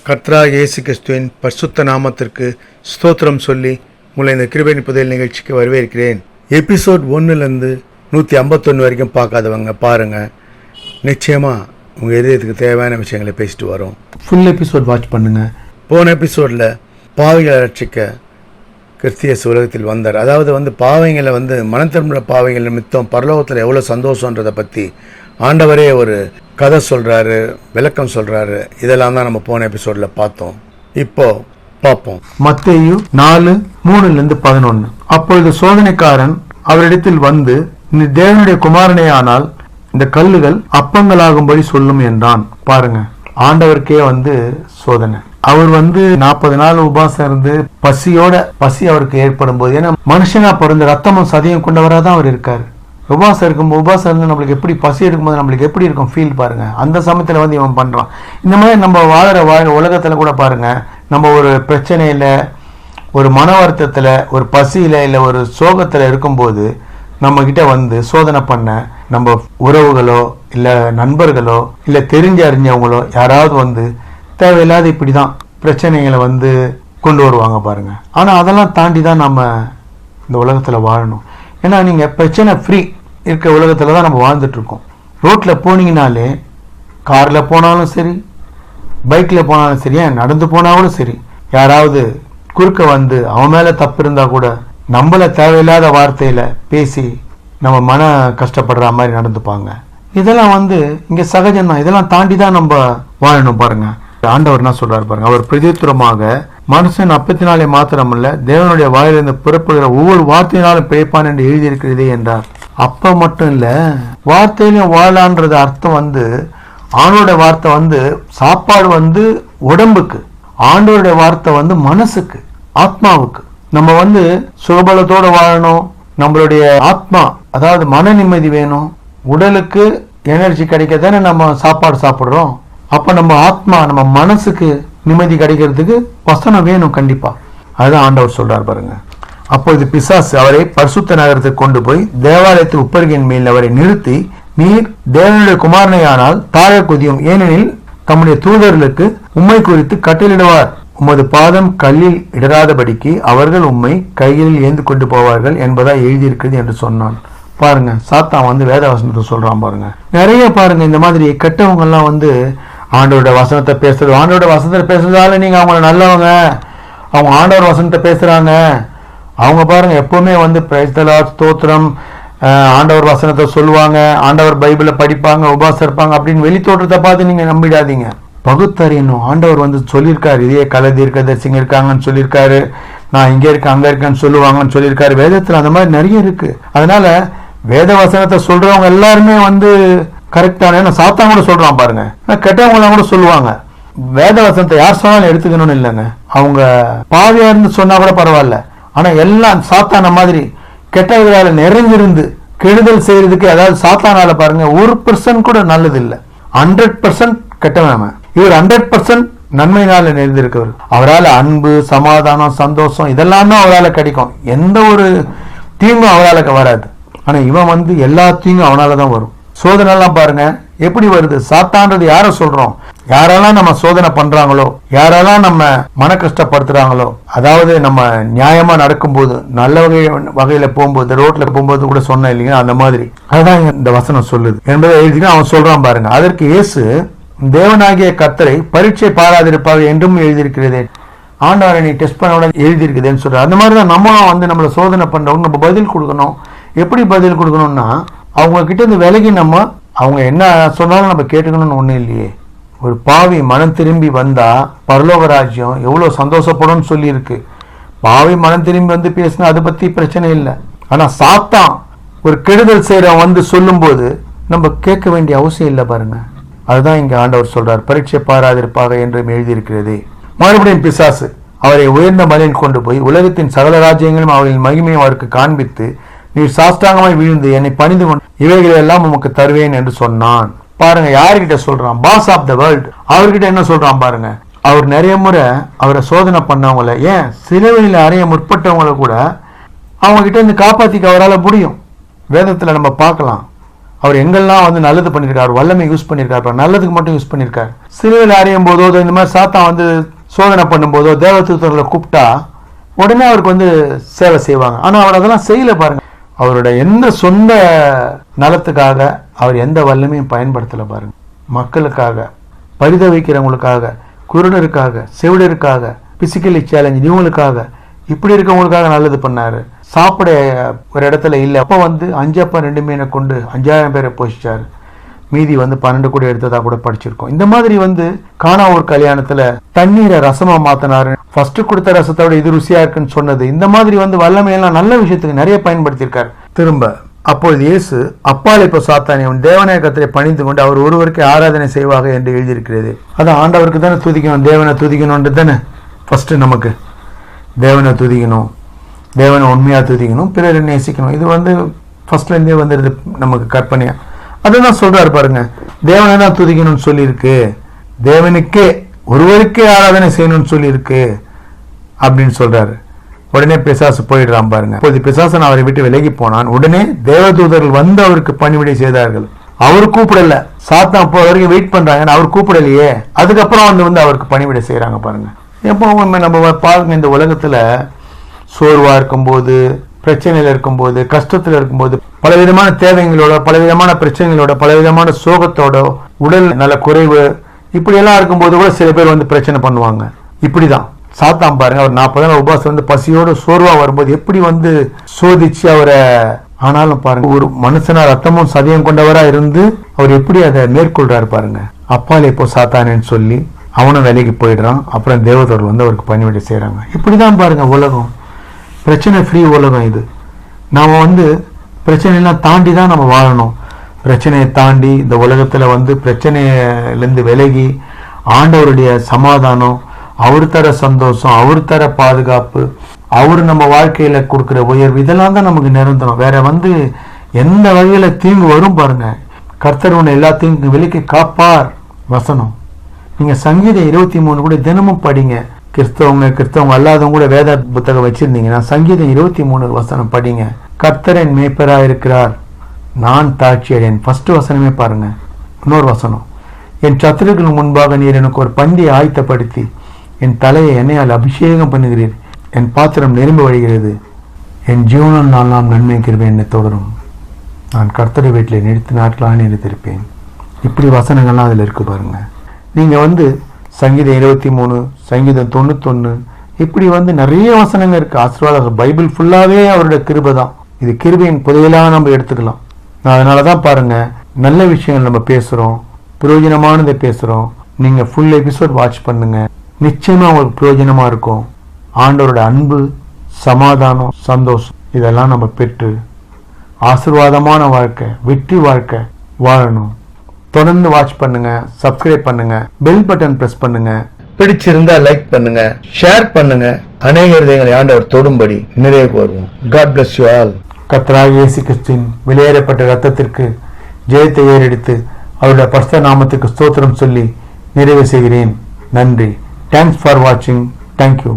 கர்த்தராகிய இயேசு கிறிஸ்துவின் பரிசுத்த நாமத்திற்கு ஸ்தோத்திரம் சொல்லி உங்களை இந்த கிருபையின் புதையல் நிகழ்ச்சிக்கு வரவேற்கிறேன். எபிசோட் 1லேருந்து 151 வரைக்கும் பார்க்காதவங்க பாருங்கள். நிச்சயமாக உங்கள் இதயத்துக்கு தேவையான விஷயங்களை பேசிட்டு வரோம். ஃபுல் எபிசோட் வாட்ச் பண்ணுங்கள். போன எபிசோடில் பாவிகளை ரட்சிக்க கிறிஸ்து உலகத்தில் வந்தார். அதாவது பாவைங்களை மனம் திரும்புகிற பாவைகள் நிமித்தம் பரலோகத்தில் எவ்வளோ சந்தோஷன்றதை பற்றி ஆண்டவரே ஒரு கதை சொல்கிறாரு, விளக்கம் சொல்கிறாரு. இதெல்லாம் தான் நம்ம போன எபிசோடில் பார்த்தோம். இப்போ பார்ப்போம். மத்தேயு 4:3-11. அப்பொழுது சோதனைக்காரன் அவரிடத்தில் வந்து, நீ தேவனுடைய குமாரனே ஆனால் இந்த கல்லுகள் அப்பங்களாகும்படி சொல்லும் என்றான். பாருங்க, ஆண்டவருக்கே சோதனை. அவர் 40 நாள் உபாசம் இருந்து பசி அவருக்கு ஏற்படும் போது, ஏன்னா மனுஷனா பிறந்த ரத்தமும் சதையும் கொண்டவராதான் அவர் இருக்காரு. உபாசம் இருந்து நம்மளுக்கு எப்படி பசி எடுக்கும்போது நம்மளுக்கு எப்படி இருக்கும் ஃபீல் பாருங்க. அந்த சமயத்தில் இவன் பண்றான். இந்த மாதிரி நம்ம வாழ உலகத்துல கூட பாருங்க, நம்ம ஒரு பிரச்சனையில, ஒரு மன வருத்தத்துல, ஒரு பசியில, இல்ல ஒரு சோகத்துல இருக்கும்போது நம்ம கிட்ட சோதனை பண்ண நம்ம உறவுகளோ இல்ல நண்பர்களோ இல்ல தெரிஞ்ச அறிஞ்சவங்களோ யாராவது தேவையில்லாத இப்படிதான் பிரச்சனைகளை கொண்டு வருவாங்க பாருங்க. ஆனா அதெல்லாம் தாண்டி தான் நம்ம இந்த உலகத்துல வாழணும். ஏன்னா நீங்க பிரச்சனை ஃப்ரீ இருக்க உலகத்துல தான் நம்ம வாழ்ந்துட்டு இருக்கோம். ரோட்ல போனீங்கனாலே, கார்ல போனாலும் சரி, பைக்ல போனாலும் சரி, நடந்து போனாலும் சரி, யாராவது குறுக்க அவன் மேல தப்பு இருந்தா கூட நம்மள தேவையில்லாத வார்த்தையில பேசி நம்ம மன கஷ்டப்படுற மாதிரி நடந்துப்பாங்க. இதெல்லாம் இங்க சகஜம்தான். இதெல்லாம் தாண்டி தான் நம்ம வாழணும் பாருங்க. ஆண்டவர் என்ன சொல்றாரு பாருங்க. அவர் பிரதித்துரமாக, மனுஷன் அப்பத்தினாலே மாத்திரமல்ல தேவனுடைய வாயிலிருந்து புறப்படுகிற ஒவ்வொரு வார்த்தையினாலும் பிழைப்பான் என்று எழுதியிருக்கிறதே என்றார். அப்ப மட்டும் இல்ல, வார்த்தையிலும் வாழலான்றது அர்த்தம் ஆண்டோட வார்த்தை சாப்பாடு உடம்புக்கு, ஆண்டோருடைய வார்த்தை மனசுக்கு, ஆத்மாவுக்கு. நம்ம சுகபலத்தோட வாழணும். நம்மளுடைய ஆத்மா, அதாவது மன நிம்மதி வேணும். உடலுக்கு எனர்ஜி கிடைக்க தானே நம்ம சாப்பாடு சாப்பிடுறோம். அப்ப நம்ம ஆத்மா, நம்ம மனசுக்கு நிம்மதி கிடைக்கிறதுக்கு வசனம் வேணும் கண்டிப்பா. அதுதான் ஆண்டவர் சொல்றார் பாருங்க. அப்பொழுது பிசாசு அவரை பரிசுத்த நகரத்துக்கு கொண்டு போய் தேவாலயத்து உப்பருகின் மேல் அவரை நிறுத்தி, நீர் தேவனுடைய குமாரனையானால் தாழ குதியும், ஏனெனில் தம்முடைய தூதர்களுக்கு உம்மை குறித்து கட்டளிடுவார். உமது பாதம் கல்லில் இடராதபடிக்கு அவர்கள் உம்மை கையில் ஏந்து கொண்டு போவார்கள் என்பதா எழுதியிருக்கிறது என்று சொன்னான். பாருங்க, சாத்தான் வேத வசனத்தை சொல்றான் பாருங்க. நிறைய பாருங்க இந்த மாதிரி கெட்டவங்க எல்லாம் ஆண்டோட வசனத்தை பேசுறது, ஆண்டோட வசனத்தை பேசுறதால நீங்க அவங்கள நல்லவங்க, அவங்க ஆண்டவர் வசனத்தை பேசுறாங்க, அவங்க பாருங்க எப்பவுமே பிரைஸ் தி லார்ட், ஸ்தோத்திரம், ஆண்டவர் வசனத்தை சொல்லுவாங்க, ஆண்டவர் பைபிளை படிப்பாங்க, உபாசம் இருப்பாங்க அப்படின்னு வெளி தோற்றத்தை பார்த்து நீங்க நம்பிடாதீங்க. பகுத்தறியணும். ஆண்டவர் சொல்லியிருக்காரு, இதே கலதீர்க்கதரிசிங்க இருக்காங்கன்னு சொல்லியிருக்காரு, நான் இங்க இருக்கேன் அங்க இருக்கேன்னு சொல்லுவாங்கன்னு சொல்லியிருக்காரு. வேதத்துல அந்த மாதிரி நிறைய இருக்கு. அதனால வேத வசனத்தை சொல்றவங்க எல்லாருமே கரெக்டான, சாத்தான் கூட சொல்றான் பாருங்க, கெட்டவங்க கூட சொல்லுவாங்க. வேத வசனத்தை யார் சொன்னாலும் எடுத்துக்கணும்னு இல்லைங்க. அவங்க பாவியா இருந்து சொன்னா கூட பரவாயில்ல. ஆனா எல்லாம் சாத்தான மாதிரி கெட்டவர்களால நிறைஞ்சிருந்து கெடுதல் செய்யறதுக்கு, அதாவது சாத்தானால பாருங்க 1% கூட நல்லது இல்லை. 100% கெட்டவன். இவர் 100% நன்மையினால நிறைந்திருக்கவர். அவரால் அன்பு, சமாதானம், சந்தோஷம் இதெல்லாம் தான் அவரால் கிடைக்கும். எந்த ஒரு தீங்கும் அவரால் வராது. ஆனா இவன் எல்லா தீங்கும் அவனாலதான் வரும். சோதனை எல்லாம் பாருங்க எப்படி வருது. சாத்தான்றது யார சொல்றோம்? யாரெல்லாம் நம்ம சோதனை பண்றாங்களோ, யாரெல்லாம் நம்ம மன கஷ்டப்படுத்துறாங்களோ, அதாவது நம்ம நியாயமா நடக்கும்போது, நல்ல வகையில போகும்போது, ரோட்ல போகும்போது கூட சொன்ன இல்லைங்க, அந்த மாதிரி அதுதான் இந்த வசனம் சொல்லுது என்பதை எழுதி அவன் சொல்றான் பாருங்க. அதற்கு இயேசு, தேவனாகிய கர்த்தரை பரீட்சை பாராதிருப்பாக என்றும் எழுதியிருக்கிறதே, ஆண்டவரை நீ டெஸ்ட் பண்ண எழுதியிருக்குதுன்னு சொல்ற. அந்த மாதிரிதான் நம்ம நம்மள சோதனை பண்றவங்க நம்ம பதில் கொடுக்கணும். எப்படி பதில் கொடுக்கணும்னா, அவங்க கிட்ட இருந்து விலகி அவங்க என்ன சொன்னாலும் நம்ம கேட்டுக்கணும்னு ஒண்ணு இல்லையே. ஒரு பாவி மனம் திரும்பி வந்தா பரலோக ராஜ்யம் எவ்வளவு சந்தோஷப்படும் சொல்லி இருக்கு. பாவி மனம் திரும்பி பேசினா அதை பத்தி பிரச்சனை இல்லை. ஆனா சாத்தான் ஒரு கெடுதல் செய்யறவன் சொல்லும் போது நம்ம கேட்க வேண்டிய அவசியம் இல்லை பாருங்க. அதுதான் இங்க ஆண்டவர் சொல்றார், பரீட்சை பாராதிருப்பாக என்று எழுதியிருக்கிறதே. மறுபடியும் பிசாசு அவரை உயர்ந்த மலையில் கொண்டு போய் உலகத்தின் சகல ராஜ்யங்களும் அவர்களின் மகிமையை அவருக்கு காண்பித்து, நீர் சாஷ்டாங்கமாய் விழுந்து என்னை பணிந்து கொண்டு இவைகளை எல்லாம் உமக்கு தருவேன் என்று சொன்னான். பாருங்க, யாருகிட்ட சொல்றான்? Boss of the world. அவர்கிட்ட என்ன சொல்றான் பாருங்க. அவர் நிறைய முறை அவரை சோதனை பண்ணவங்கள, ஏன் சிலுவையில் அறைய முற்பட்டவங்களை கூட அவங்க கிட்ட இருந்து காப்பாத்திக்க அவரால் முடியும். வேதத்துல நம்ம பார்க்கலாம். அவர் எங்கெல்லாம் வந்து நல்லது பண்ணியிருக்காரு, வல்லமை யூஸ் பண்ணியிருக்காரு, நல்லதுக்கு மட்டும் யூஸ் பண்ணியிருக்காரு. சிலுவையில் அறையும் போதோ இந்த மாதிரி சாத்தான் வந்து சோதனை பண்ணும்போதோ தேவதூதர்களை கூப்பிட்டா உடனே அவருக்கு வந்து சேவை செய்வாங்க. ஆனா அவர் அதெல்லாம் செய்யல பாருங்க. அவருடைய எந்த சொந்த நலத்துக்காக அவர் எந்த வல்லமையும் பயன்படுத்தல பாருங்க. மக்களுக்காக, பரிதவிக்கிறவங்களுக்காக, குருடருக்காக, செவிடருக்காக, பிசிக்கலி சேலஞ்ச் இவங்களுக்காக, இப்படி இருக்கவங்களுக்காக நல்லது பண்ணாரு. சாப்பிட ஒரு இடத்துல இல்லை, அப்போ வந்து 5 அப்ப 2 மீனை கொண்டு 5000 பேரை போஷிச்சாரு. மீதி வந்து 12 கூட எடுத்ததா கூட படிச்சிருக்கோம். இந்த மாதிரி வந்து கானா ஒரு கல்யாணத்துல தண்ணீரை ரசமா மாத்தினாரு. ஃபர்ஸ்ட் கொடுத்த ரசத்தை விட இது ருசியா இருக்குன்னு சொன்னது. இந்த மாதிரி வந்து வல்லமையெல்லாம் நல்ல விஷயத்துக்கு நிறைய பயன்படுத்தியிருக்காரு. திரும்ப அப்பொழுது இயேசு அப்பால் இப்போ சாத்தானே உன் தேவனாய கர்த்தரை பணிந்து கொண்டு அவர் ஒருவருக்கு ஆராதனை செய்வாக என்று எழுதியிருக்கிறது. அதான் ஆண்டவருக்கு தானே துதிக்கணும், தேவனை துதிக்கணும்ன்றது தானே ஃபர்ஸ்ட். நமக்கு தேவனை துதிக்கணும், தேவனை உண்மையா துதிக்கணும், பிறரை நேசிக்கணும். இது வந்து ஃபர்ஸ்ட்ல இருந்தே வந்துடுது நமக்கு கற்பனையா. அதுதான் சொல்றாரு பாருங்க, தேவனை தான் துதிக்கணும்னு சொல்லியிருக்கு, தேவனுக்கே ஒருவருக்கே ஆராதனை செய்யணும்னு சொல்லியிருக்கு அப்படின்னு சொல்றாரு. உடனே பிசாசு போயிடுறான் பாருங்க. இப்போது பிசாசன் அவரை விட்டு விலகி போனான். உடனே தேவதூதர்கள் வந்து அவருக்கு பணிவிடை செய்தார்கள். அவர் கூப்பிடல, சாத்தான் அப்போ வரைக்கும் வெயிட் பண்றாங்க, அவர் கூப்பிடலையே. அதுக்கப்புறம் வந்து அவருக்கு பணிவிடை செய்யறாங்க பாருங்க. எப்போ நம்ம பாருங்க, இந்த உலகத்துல சோர்வா இருக்கும்போது, பிரச்சனையில இருக்கும்போது, கஷ்டத்துல இருக்கும்போது, பலவிதமான தேவைகளோட, பலவிதமான பிரச்சனைகளோட, பலவிதமான சோகத்தோட, உடல் நல குறைவு இப்படி எல்லாம் இருக்கும்போது கூட சில பேர் வந்து பிரச்சனை பண்ணுவாங்க. இப்படிதான் சாத்தான் பாருங்க, அவர் 40 நாள் உபவாசம் வந்து பசியோட சோர்வா வரும்போது எப்படி வந்து சோதிச்சு அவரை, ஆனாலும் பாருங்க ஒரு மனுஷனா ரத்தமும் சதையும் கொண்டவரா இருந்து அவர் எப்படி அதை மேற்கொள்றாரு பாருங்க. அப்பாலே இப்போ சாத்தானேன்னு சொல்லி அவனும் வேலைக்கு போயிடுறான். அப்புறம் தேவதூதர்கள் வந்து அவருக்கு பணிவிடை செய்யறாங்க. இப்படிதான் பாருங்க உலகம், பிரச்சனை ஃப்ரீ உலகம் இது. நாம வந்து பிரச்சனையெல்லாம் தாண்டி தான் நம்ம வாழணும். பிரச்சனையை தாண்டி இந்த உலகத்துல வந்து பிரச்சனையிலிருந்து விலகி ஆண்டவருடைய சமாதானம், அவர் தர சந்தோஷம், அவர் தர பாதுகாப்பு, அவர் நம்ம வாழ்க்கையில கொடுக்கிற உயர்வு, இதெல்லாம் தான் நமக்கு நிரந்தரம். வேற வந்து எந்த வகையில தீங்கு வரும் பாருங்க. கர்த்தர் உன்னை எல்லா தீங்கு விலைக்கு காப்பார் வசனம். நீங்க சங்கீதம் 23 கூட தினமும் படிங்க. கிறிஸ்தவங்க அல்லாதவங்க கூட வேத புத்தகம் வச்சிருந்தீங்கன்னா சங்கீதம் 23 வசனம் படிங்க. கர்த்தரின் மேய்ப்பரா இருக்கிறார், நான் தாட்சி அடையேன். ஃபர்ஸ்ட் வசனமே பாருங்க. இன்னொரு வசனம், என் சத்துருக்கள் முன்பாக நீர் எனக்கு ஒரு பந்தியை ஆயத்தப்படுத்தி என் தலையை எண்ணெயால் அபிஷேகம் பண்ணுகிறீர், என் பாத்திரம் நிரம்பி வழிகிறது, என் ஜீவனம் நாளாம் நன்மை கிருபை என்னை தொடரும், நான் கர்த்தரை வீட்டில் நிறுத்தி நாட்களாக நிறுத்திருப்பேன். இப்படி வசனங்கள்லாம் அதில் இருக்கு பாருங்க. நீங்க வந்து சங்கீதம் 23, சங்கீதம் 91 இப்படி வந்து நிறைய வசனங்கள் இருக்கு. ஆசீர்வாதம் பைபிள் ஃபுல்லாவே அவருடைய கிருபை தான். இது கிருபையின் புதையலாக நம்ம எடுத்துக்கலாம். அதனாலதான் பாருங்க, நல்ல விஷயங்கள் நம்ம பேசுறோம், பிரயோஜனமானதை பேசுறோம். நீங்க ஃபுல் எபிசோட் வாட்ச் பண்ணுங்க, நிச்சயமா உங்களுக்கு பிரயோஜனமா இருக்கும். ஆண்டவரோட அன்பு, சமாதானம், சந்தோஷம் இதெல்லாம் நம்ம பெற்று ஆசீர்வாதமான வாழ்க்கை, வெற்றி வாழ்க்கை வாழணும். தொடர்ந்து வாட்ச் பண்ணுங்க, சப்ஸ்கிரைப் பண்ணுங்க, பெல் பட்டன் பிரஸ் பண்ணுங்க. பிடிச்சிருந்தா லைக் பண்ணுங்க, ஷேர் பண்ணுங்க. அநேக இதயங்களை ஆண்டவர் தொடும்படி நிறைய வருவோம். God bless you all. கர்த்தராகிய இயேசு கிறிஸ்துவின் வெளியேறப்பட்ட ரத்தத்திற்கு ஜெயத்தை ஏறெடுத்து அவருடைய பரிசுத்த நாமத்துக்கு ஸ்தோத்திரம் சொல்லி நிறைவு செய்கிறேன். நன்றி. தேங்க்ஸ் ஃபார் வாட்சிங். தேங்க்யூ.